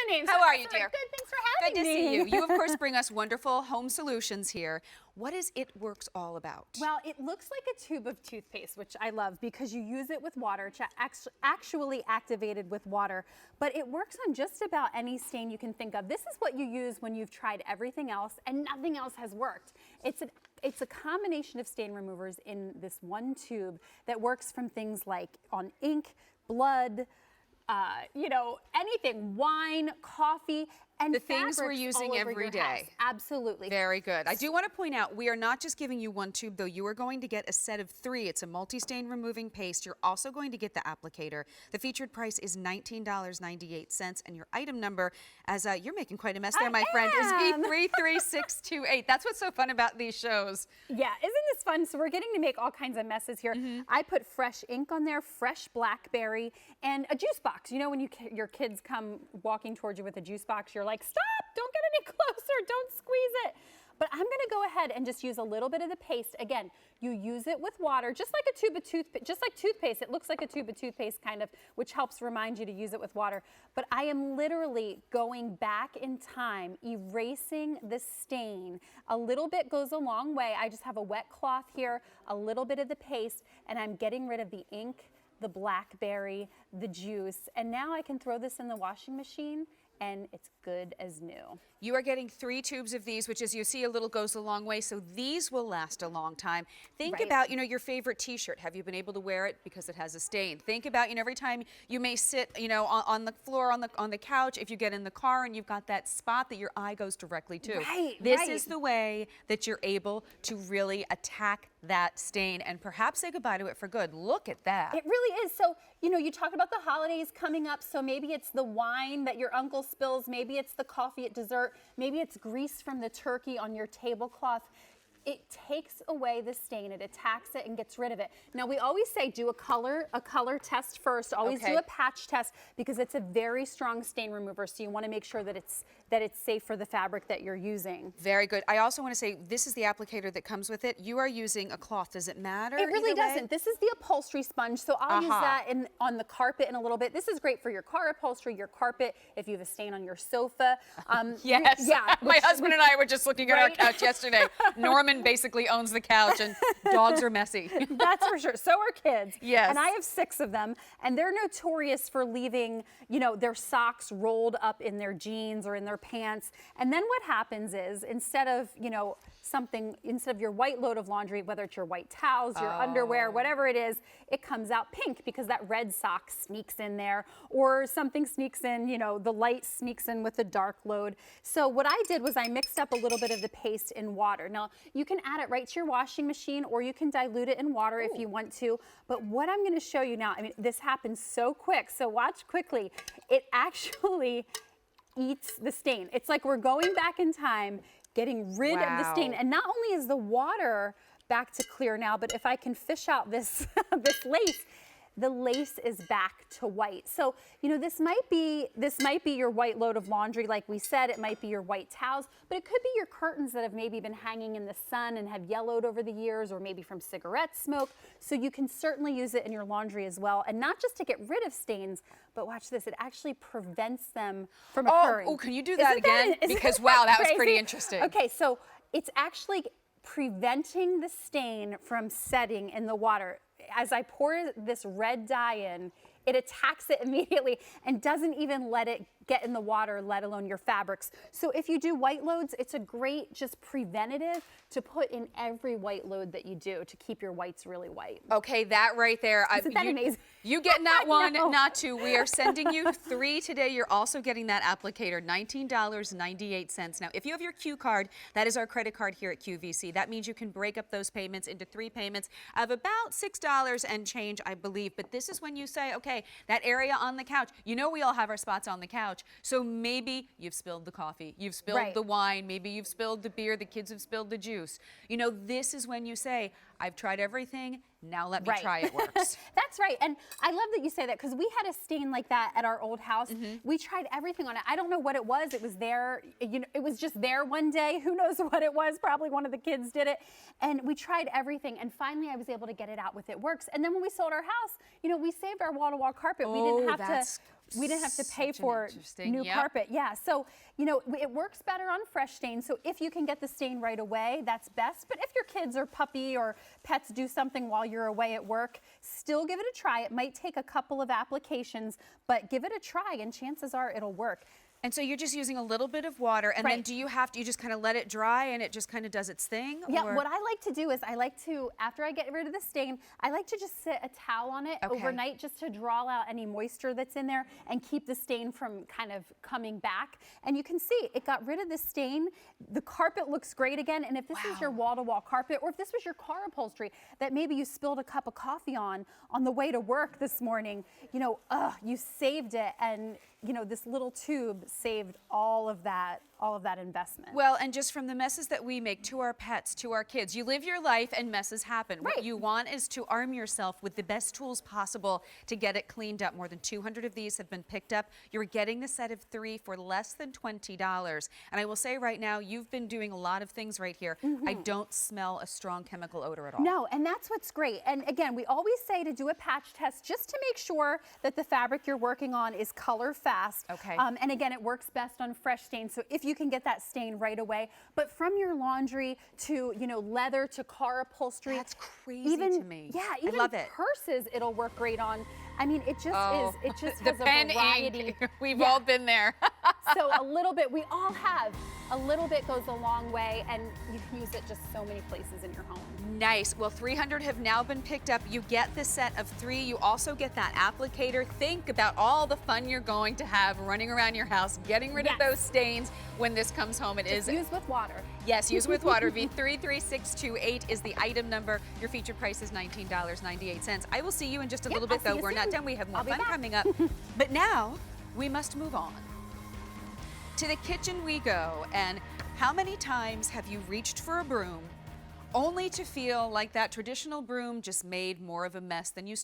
name. How are you, dear? Good, thanks for having me. Good to see you. You, of course, bring us wonderful home solutions here. What is It Works all about? Well, it looks like a tube of toothpaste, which I love because you use it with water. It's actually activated with water, but it works on just about any stain you can think of. This is what you use when you've tried everything else and nothing else has worked. It's a combination of stain removers in this one tube that works from things like on ink, blood, anything, wine, coffee, and the things we're using every day. House. Absolutely. Very good. I do want to point out, we are not just giving you one tube, though. You are going to get a set of 3. It's a multi-stain removing paste. You're also going to get the applicator. The featured price is $19.98, and your item number, as you're making quite a mess there, my friend, is B33628. That's what's so fun about these shows. Yeah, isn't this fun? So we're getting to make all kinds of messes here. I put fresh ink on there, fresh blackberry, and a juice box. You know when your kids come walking towards you with a juice box, you're like, stop, don't get any closer, don't squeeze it. But I'm gonna go ahead and just use a little bit of the paste. Again, you use it with water, just like a tube of toothpaste, just like toothpaste. It looks like a tube of toothpaste kind of, which helps remind you to use it with water. But I am literally going back in time, erasing the stain. A little bit goes a long way. I just have a wet cloth here, a little bit of the paste, and I'm getting rid of the ink, the blackberry, the juice, and now I can throw this in the washing machine and it's good as new. You are getting 3 tubes of these, which, as you see, a little goes a long way, so these will last a long time. Think about, your favorite t-shirt. Have you been able to wear it because it has a stain? Think about, every time you may sit, on the floor, on the couch, if you get in the car and you've got that spot that your eye goes directly to. This is the way that you're able to really attack that stain and perhaps say goodbye to it for good. Look at that. It really is. So, you talk about the holidays coming up, so maybe it's the wine that your uncle spills, maybe it's the coffee at dessert, maybe it's grease from the turkey on your tablecloth. It takes away the stain, it attacks it and gets rid of it. Now we always say do a color test first, always do a patch test because it's a very strong stain remover, so you want to make sure that it's safe for the fabric that you're using. Very good. I also want to say this is the applicator that comes with it. You are using a cloth. Does it matter? It really doesn't. This is the upholstery sponge, so I'll use that on the carpet in a little bit. This is great for your car upholstery, your carpet, if you have a stain on your sofa. Yes. Yeah. My husband and I were just looking at our couch yesterday. Norman basically owns the couch and dogs are messy. That's for sure. So are kids. Yes. And I have 6 of them, and they're notorious for leaving, their socks rolled up in their jeans or in their pants. And then what happens is instead of your white load of laundry, whether it's your white towels, your underwear, whatever it is, it comes out pink because that red sock sneaks in there, or something sneaks in, the light sneaks in with the dark load. So what I did was I mixed up a little bit of the paste in water. Now you can add it right to your washing machine, or you can dilute it in water if you want to. But what I'm going to show you now, this happens so quick, so watch quickly. It actually eats the stain. It's like we're going back in time, getting rid of the stain. And not only is the water back to clear now, but if I can fish out this this lace, the lace is back to white. So, this might be your white load of laundry, like we said. It might be your white towels, but it could be your curtains that have maybe been hanging in the sun and have yellowed over the years, or maybe from cigarette smoke. So you can certainly use it in your laundry as well. And not just to get rid of stains, but watch this, it actually prevents them from occurring. Oh, can you do that again? Because wow, that was pretty interesting. Okay, so it's actually preventing the stain from setting in the water. As I pour this red dye in, it attacks it immediately and doesn't even let it get in the water, let alone your fabrics. So if you do white loads, it's a great just preventative to put in every white load that you do to keep your whites really white. Okay, that right there. Isn't that amazing? You get not one, not 2. We are sending you 3 today. You're also getting that applicator, $19.98. Now, if you have your Q card, that is our credit card here at QVC. That means you can break up those payments into 3 payments of about $6 and change, I believe. But this is when you say, okay, that area on the couch, we all have our spots on the couch. So maybe you've spilled the coffee, you've spilled the wine, maybe you've spilled the beer, the kids have spilled the juice. This is when you say, I've tried everything, now let me try it works. That's right. And I love that you say that because we had a stain like that at our old house. We tried everything on it. I don't know what it was. It was there. It was just there one day. Who knows what it was? Probably one of the kids did it. And we tried everything. And finally, I was able to get it out with It Works. And then when we sold our house, we saved our wall-to-wall carpet. We didn't have to we didn't have to pay Such an for interesting- new yep. carpet. Yeah, so, you know, it works better on fresh stain. So if you can get the stain right away, that's best. But if your kids or puppy or pets do something while you're away at work, still give it a try. It might take a couple of applications, but give it a try and chances are it'll work. And so you're just using a little bit of water, and then Right. do you have to, you just kind of let it dry and it just kind of does its thing? Yeah, or- what I like to do is I like to, after I get rid of the stain, I like to just sit a towel on it Okay. overnight just to draw out any moisture that's in there and keep the stain from kind of coming back. And you can see it got rid of the stain. The carpet looks great again. And if this is your wall-to-wall carpet, or if this was your car upholstery that maybe you spilled a cup of coffee on the way to work this morning, you know, you saved it, and you know, this little tube saved all of that investment. Well, and just from the messes that we make to our pets, to our kids, you live your life and messes happen. What Right. you want is to arm yourself with the best tools possible to get it cleaned up. More than 200 of these have been picked up. You're getting the set of 3 for less than $20. And I will say right now, you've been doing a lot of things right here. I don't smell a strong chemical odor at all. No, and that's what's great. And again, we always say to do a patch test just to make sure that the fabric you're working on is color fast. Okay. And again, it works best on fresh stain. So if you can get that stain right away, but from your laundry to, you know, leather to car upholstery. That's crazy even, to me. Yeah, I even love it. purses it'll work great on. I mean, it just is, it just the has a pen variety. ink. We've Yeah. all been there. So a little bit, we all have. A little bit goes a long way, and you can use it just so many places in your home. Nice. Well, 300 have now been picked up. You get the set of 3. You also get that applicator. Think about all the fun you're going to have running around your house, getting rid of Yes. those stains when this comes home. It is Use with water. Yes, use with water. V33628 is the item number. Your featured price is $19.98. I will see you in just a little bit, I'll see though. you We're not soon. done. We have more I'll be fun back. coming up. But now we must move on. To the kitchen we go. And how many times have you reached for a broom only to feel like that traditional broom just made more of a mess than you